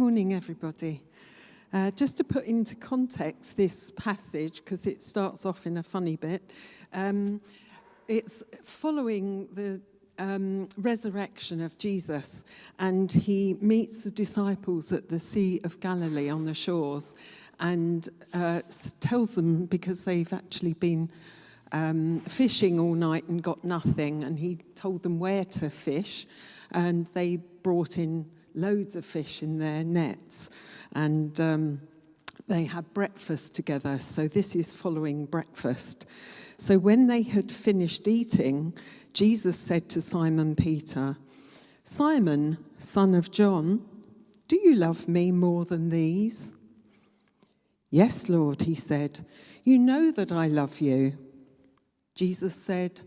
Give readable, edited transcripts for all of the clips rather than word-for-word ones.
morning, everybody. Just to put into context this passage, because it starts off in a funny bit, it's following the resurrection of Jesus, and he meets the disciples at the Sea of Galilee on the shores and tells them, because they've actually been fishing all night and got nothing, and he told them where to fish, and they brought in loads of fish in their nets, and they had breakfast together. So this is following breakfast. So when they had finished eating, Jesus said to Simon Peter, "Simon, son of John, do you love me more than these?" "Yes, Lord," he said, "you know that I love you." Jesus said,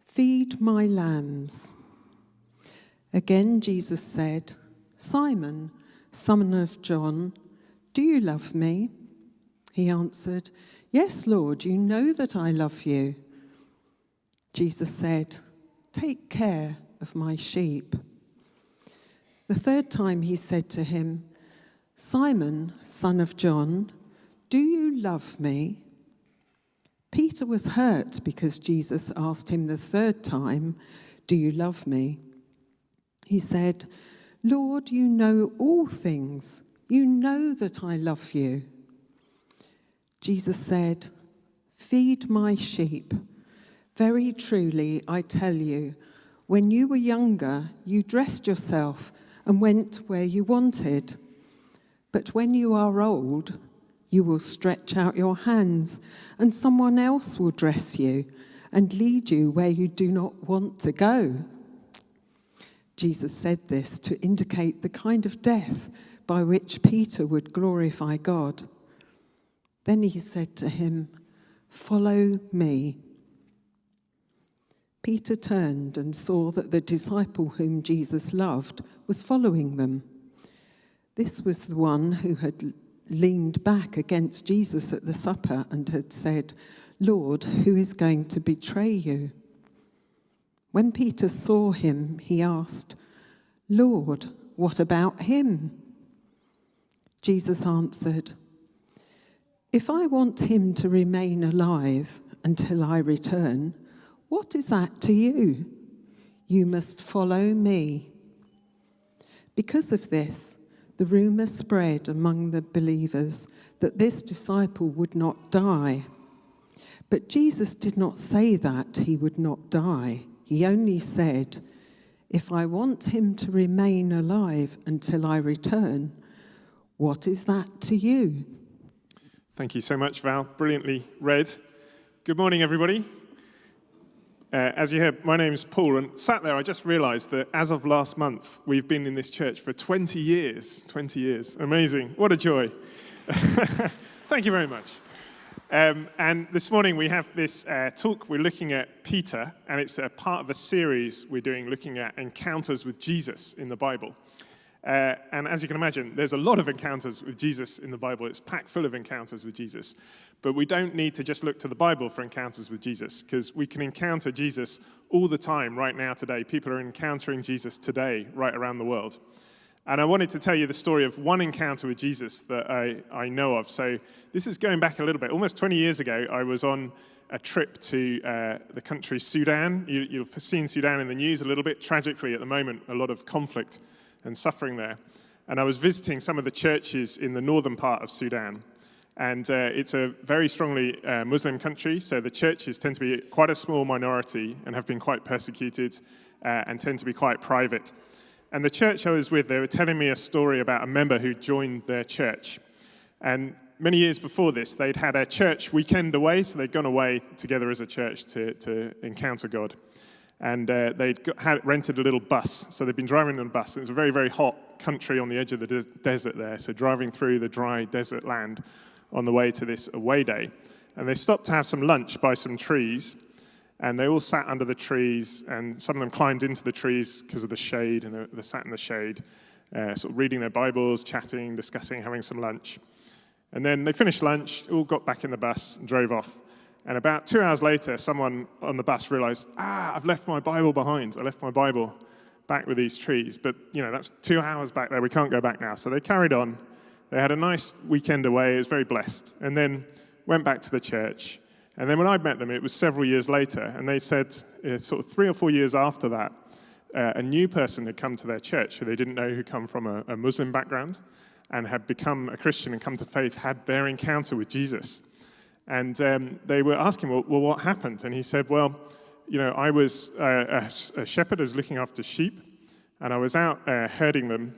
"Feed my lambs." Again, Jesus said, "Simon, son of John, do you love me?" He answered, "Yes, Lord, you know that I love you." Jesus said, "Take care of my sheep." The third time he said to him, "Simon, son of John, do you love me?" Peter was hurt because Jesus asked him the third time, "Do you love me?" He said, "Lord, you know all things. You know that I love you." Jesus said, "Feed my sheep. Very truly, I tell you, when you were younger, you dressed yourself and went where you wanted. But when you are old, you will stretch out your hands, and someone else will dress you and lead you where you do not want to go." Jesus said this to indicate the kind of death by which Peter would glorify God. Then he said to him, "Follow me." Peter turned and saw that the disciple whom Jesus loved was following them. This was the one who had leaned back against Jesus at the supper and had said, "Lord, who is going to betray you?" When Peter saw him, he asked, "Lord, what about him?" Jesus answered, "If I want him to remain alive until I return, what is that to you? You must follow me." Because of this, the rumor spread among the believers that this disciple would not die. But Jesus did not say that he would not die. He only said, "If I want him to remain alive until I return, what is that to you?" Thank you so much, Val. Brilliantly read. Good morning, everybody. As you heard, my name's Paul, and sat there, I just realized that as of last month, we've been in this church for 20 years. 20 years. Amazing. What a joy. Thank you very much. And this morning we have this talk. We're looking at Peter, and it's a part of a series we're doing looking at encounters with Jesus in the Bible. And as you can imagine, there's a lot of encounters with Jesus in the Bible. It's packed full of encounters with Jesus. But we don't need to just look to the Bible for encounters with Jesus, because we can encounter Jesus all the time right now today. People are encountering Jesus today right around the world. And I wanted to tell you the story of one encounter with Jesus that I know of. So this is going back a little bit. Almost 20 years ago, I was on a trip to the country Sudan. You've seen Sudan in the news a little bit. Tragically, at the moment, a lot of conflict and suffering there. And I was visiting some of the churches in the northern part of Sudan. And it's a very strongly Muslim country, so the churches tend to be quite a small minority and have been quite persecuted and tend to be quite private. And the church I was with, they were telling me a story about a member who joined their church. And many years before this, they'd had a church weekend away, so they'd gone away together as a church to encounter God. And they'd rented a little bus, so they'd been driving on a bus. It was a very, very hot country on the edge of the desert there, so driving through the dry desert land on the way to this away day. And they stopped to have some lunch by some trees, and they all sat under the trees, and some of them climbed into the trees because of the shade, and they sat in the shade, sort of reading their Bibles, chatting, discussing, having some lunch. And then they finished lunch, all got back in the bus and drove off. And about 2 hours later, someone on the bus realized, I've left my Bible behind. I left my Bible back with these trees. But, that's 2 hours back there. We can't go back now. So they carried on. They had a nice weekend away. It was very blessed. And then went back to the church. And then when I met them, it was several years later. And they said sort of 3 or 4 years after that, a new person had come to their church who they didn't know, who come from a Muslim background and had become a Christian and come to faith, had their encounter with Jesus. And they were asking, well, what happened? And he said, well, I was a shepherd. I was looking after sheep, and I was out herding them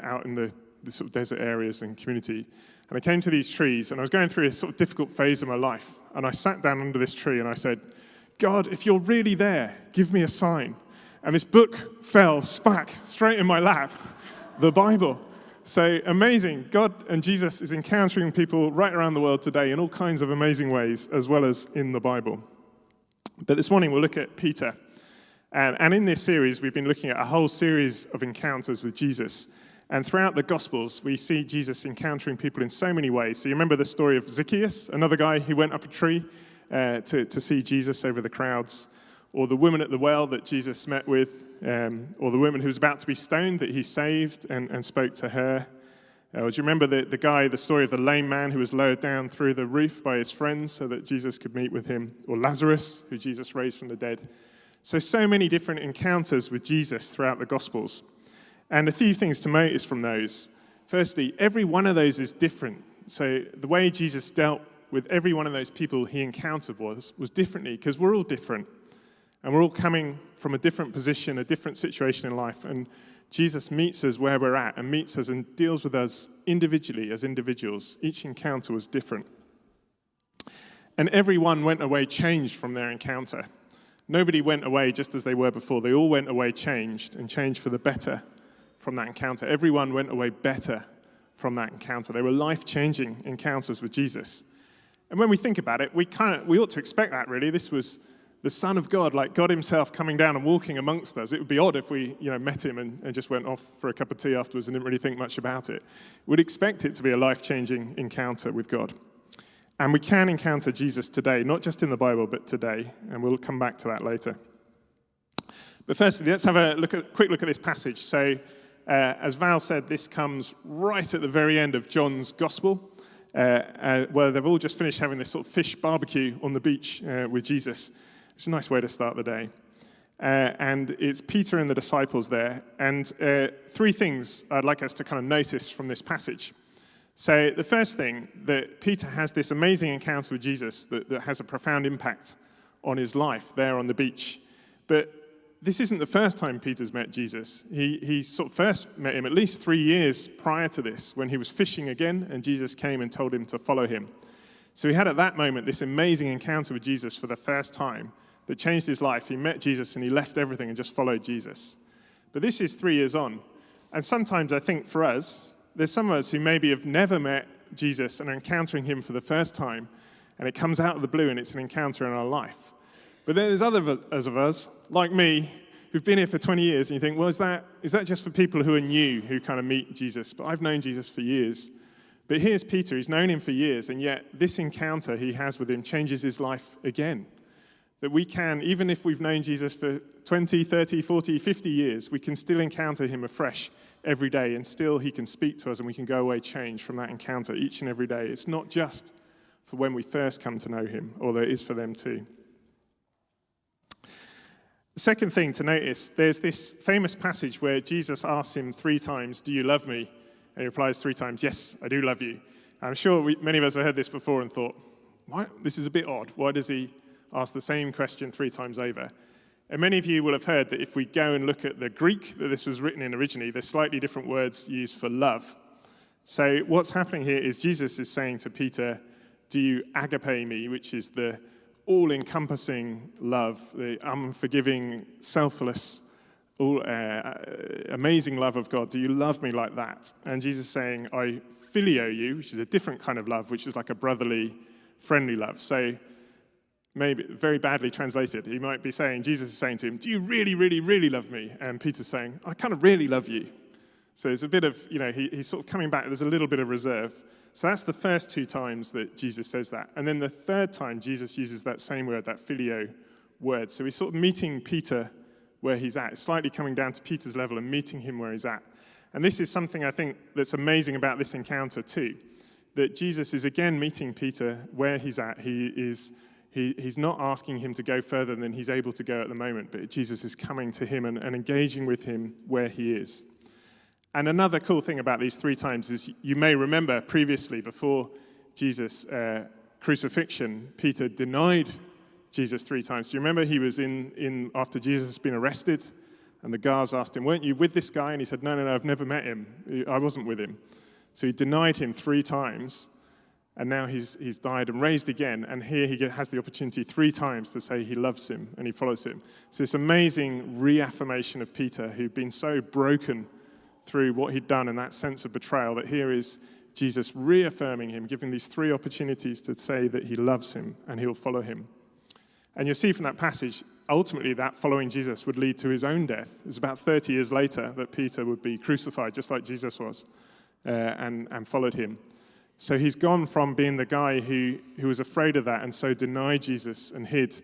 out in the sort of desert areas and community. And I came to these trees, and I was going through a sort of difficult phase of my life. And I sat down under this tree, and I said, God, if you're really there, give me a sign. And this book fell smack straight in my lap, the Bible. So amazing. God and Jesus is encountering people right around the world today in all kinds of amazing ways, as well as in the Bible. But this morning we'll look at Peter. And in this series, we've been looking at a whole series of encounters with Jesus. And throughout the Gospels, we see Jesus encountering people in so many ways. So you remember the story of Zacchaeus, another guy who went up a tree to see Jesus over the crowds, or the woman at the well that Jesus met with, or the woman who was about to be stoned that he saved and spoke to her. Or do you remember the story of the lame man who was lowered down through the roof by his friends so that Jesus could meet with him? Or Lazarus, who Jesus raised from the dead. So many different encounters with Jesus throughout the Gospels. And a few things to notice from those. Firstly, every one of those is different. So the way Jesus dealt with every one of those people he encountered was differently, because we're all different. And we're all coming from a different position, a different situation in life. And Jesus meets us where we're at and meets us and deals with us individually as individuals. Each encounter was different. And everyone went away changed from their encounter. Nobody went away just as they were before. They all went away changed, and changed for the better from that encounter. Everyone went away better from that encounter. They were life-changing encounters with Jesus. And when we think about it, we ought to expect that, really. This was the Son of God, like God himself coming down and walking amongst us. It would be odd if we met him and just went off for a cup of tea afterwards and didn't really think much about it. We'd expect it to be a life-changing encounter with God. And we can encounter Jesus today, not just in the Bible, but today. And we'll come back to that later. But firstly, let's have a quick look at this passage. So, as Val said, this comes right at the very end of John's Gospel, where they've all just finished having this sort of fish barbecue on the beach with Jesus. It's a nice way to start the day. And it's Peter and the disciples there. And 3 things I'd like us to kind of notice from this passage. So the first thing, that Peter has this amazing encounter with Jesus that has a profound impact on his life there on the beach. But this isn't the first time Peter's met Jesus. He sort of first met him at least 3 years prior to this, when he was fishing again, and Jesus came and told him to follow him. So he had at that moment this amazing encounter with Jesus for the first time that changed his life. He met Jesus and he left everything and just followed Jesus. But this is 3 years on. And sometimes I think for us, there's some of us who maybe have never met Jesus and are encountering him for the first time, and it comes out of the blue and it's an encounter in our life. But then there's others of us, like me, who've been here for 20 years, and you think, well, is that just for people who are new, who kind of meet Jesus? But I've known Jesus for years. But here's Peter, he's known him for years, and yet this encounter he has with him changes his life again. That we can, even if we've known Jesus for 20, 30, 40, 50 years, we can still encounter him afresh every day, and still he can speak to us, and we can go away changed from that encounter each and every day. It's not just for when we first come to know him, although it is for them too. The second thing to notice, there's this famous passage where Jesus asks him 3 times, "Do you love me?" And he replies 3 times, "Yes, I do love you." I'm sure many of us have heard this before and thought, "Why? This is a bit odd. Why does he ask the same question 3 times over?" And many of you will have heard that if we go and look at the Greek that this was written in originally, there's slightly different words used for love. So what's happening here is Jesus is saying to Peter, "Do you agape me?" which is the all-encompassing love, the unforgiving, selfless, amazing love of God. Do you love me like that? And Jesus is saying, "I phileo you," which is a different kind of love, which is like a brotherly, friendly love. So maybe very badly translated, he might be saying, Jesus is saying to him, "Do you really, really, really love me?" And Peter's saying, "I kind of really love you." So there's a bit of, he's sort of coming back. There's a little bit of reserve. So that's the first 2 times that Jesus says that. And then the third time, Jesus uses that same word, that phileo word. So he's sort of meeting Peter where he's at, slightly coming down to Peter's level and meeting him where he's at. And this is something I think that's amazing about this encounter too, that Jesus is again meeting Peter where he's at. He's not asking him to go further than he's able to go at the moment, but Jesus is coming to him and engaging with him where he is. And another cool thing about these 3 times is you may remember previously, before Jesus' crucifixion, Peter denied Jesus 3 times. Do you remember he was in after Jesus has been arrested, and the guards asked him, "Weren't you with this guy?" And he said, No, I've never met him. I wasn't with him. So he denied him 3 times, and now he's died and raised again, and here he has the opportunity 3 times to say he loves him and he follows him. So this amazing reaffirmation of Peter, who'd been so broken through what he'd done and that sense of betrayal, that here is Jesus reaffirming him, giving these 3 opportunities to say that he loves him and he'll follow him. And you'll see from that passage, ultimately that following Jesus would lead to his own death. It was about 30 years later that Peter would be crucified, just like Jesus was, and followed him. So he's gone from being the guy who was afraid of that and so denied Jesus and hid,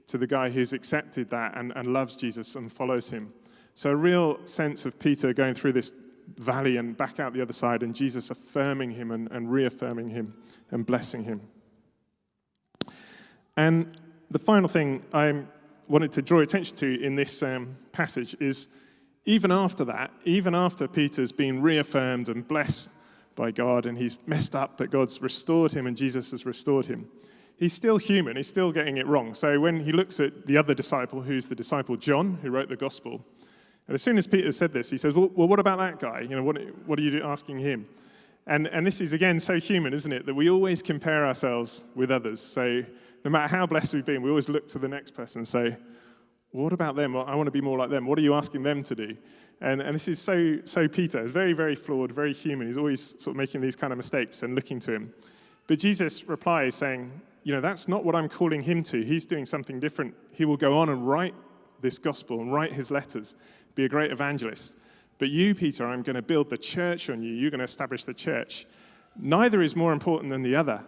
to the guy who's accepted that and loves Jesus and follows him. So a real sense of Peter going through this valley and back out the other side, and Jesus affirming him and reaffirming him and blessing him. And the final thing I wanted to draw attention to in this passage is, even after that, even after Peter's been reaffirmed and blessed by God, and he's messed up, but God's restored him and Jesus has restored him, he's still human, he's still getting it wrong. So when he looks at the other disciple, who's the disciple John, who wrote the gospel, and as soon as Peter said this, he says, well, what about that guy? You know, what are you asking him? And this is, again, so human, isn't it, that we always compare ourselves with others. So no matter how blessed we've been, we always look to the next person and say, what about them? I want to be more like them. What are you asking them to do? And this is so Peter, very, very flawed, very human. He's always sort of making these kind of mistakes and looking to him. But Jesus replies saying, that's not what I'm calling him to. He's doing something different. He will go on and write this gospel and write his letters, be a great evangelist. But you, Peter, I'm going to build the church on you. You're going to establish the church. Neither is more important than the other,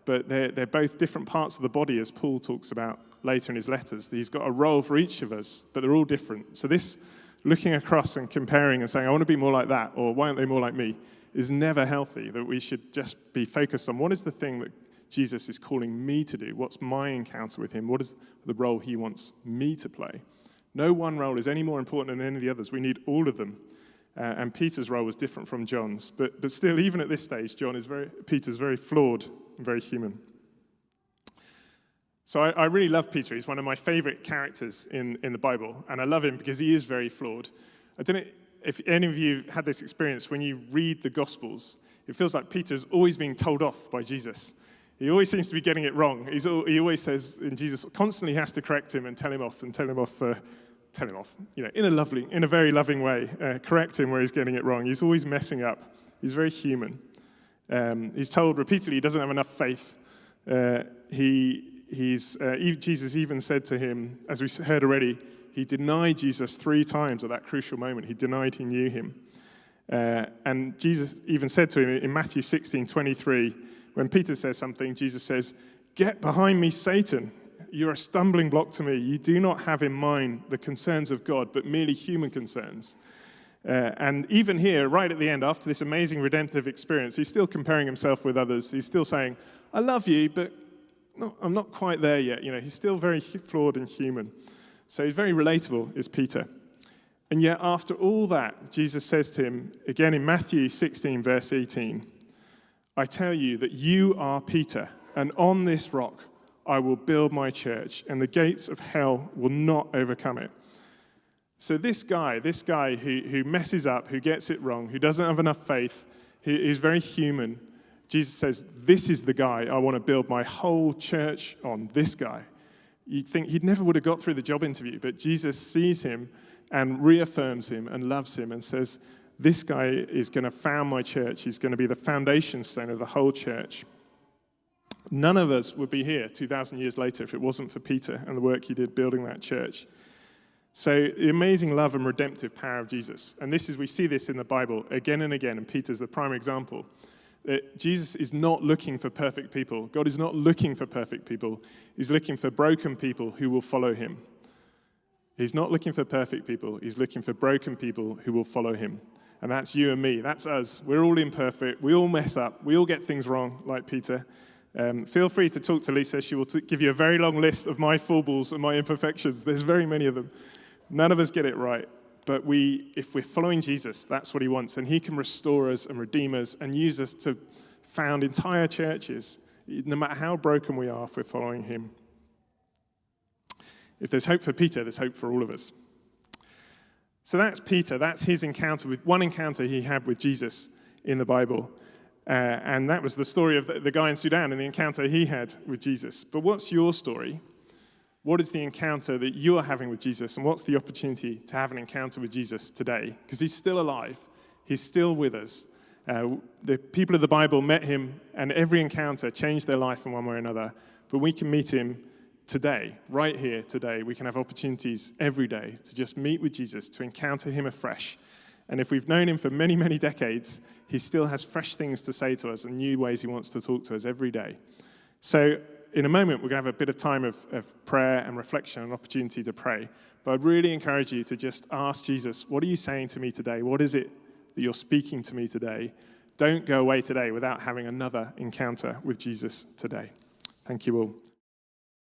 but they're both different parts of the body, as Paul talks about later in his letters. He's got a role for each of us, but they're all different. So this looking across and comparing and saying, I want to be more like that, or why aren't they more like me, is never healthy. That we should just be focused on what is the thing that Jesus is calling me to do? What's my encounter with him? What is the role he wants me to play? No one role is any more important than any of the others. We need all of them. And Peter's role was different from John's. But still, even at this stage, Peter's very flawed and very human. So I really love Peter. He's one of my favorite characters in the Bible. And I love him because he is very flawed. I don't know if any of you had this experience. When you read the Gospels, it feels like Peter's always being told off by Jesus. He always seems to be getting it wrong. He always says, and Jesus constantly has to correct him and tell him off, in a very loving way, correct him where he's getting it wrong. He's always messing up. He's very human. He's told repeatedly he doesn't have enough faith. Jesus even said to him, as we heard already, he denied Jesus 3 times at that crucial moment. He denied he knew him. And Jesus even said to him in Matthew 16:23, when Peter says something, Jesus says, "Get behind me, Satan. You're a stumbling block to me. You do not have in mind the concerns of God, but merely human concerns." And even here, right at the end, after this amazing redemptive experience, he's still comparing himself with others. He's still saying, I love you, but I'm not quite there yet. He's still very flawed and human. So he's very relatable, is Peter. And yet, after all that, Jesus says to him, again in Matthew 16, verse 18, I tell you that you are Peter, and on this rock I will build my church, and the gates of hell will not overcome it. So this guy who messes up, who gets it wrong, who doesn't have enough faith, who's very human, Jesus says, this is the guy I want to build my whole church on, this guy. You'd think he never would have got through the job interview, but Jesus sees him and reaffirms him and loves him and says, this guy is going to found my church. He's going to be the foundation stone of the whole church. None of us would be here 2,000 years later if it wasn't for Peter and the work he did building that church. So the amazing love and redemptive power of Jesus. And we see this in the Bible again and again, and Peter's the prime example. That Jesus is not looking for perfect people. God is not looking for perfect people. He's looking for broken people who will follow him. He's not looking for perfect people. He's looking for broken people who will follow him. And that's you and me. That's us. We're all imperfect. We all mess up. We all get things wrong, like Peter. Feel free to talk to Lisa. She will give you a very long list of my foibles and my imperfections. There's very many of them. None of us get it right. But if we're following Jesus, that's what he wants. And he can restore us and redeem us and use us to found entire churches, no matter how broken we are, if we're following him. If there's hope for Peter, there's hope for all of us. So that's Peter. That's his encounter with one encounter he had with Jesus in the Bible. And that was the story of the guy in Sudan and the encounter he had with Jesus. But what's your story? What is the encounter that you are having with Jesus? And what's the opportunity to have an encounter with Jesus today? Because he's still alive. He's still with us. The people of the Bible met him, and every encounter changed their life in one way or another. But we can meet him today, right here today. We can have opportunities every day to just meet with Jesus, to encounter him afresh. And if we've known him for many, many decades, he still has fresh things to say to us and new ways he wants to talk to us every day. So in a moment, we're going to have a bit of time of prayer and reflection and opportunity to pray. But I'd really encourage you to just ask Jesus, what are you saying to me today? What is it that you're speaking to me today? Don't go away today without having another encounter with Jesus today. Thank you all.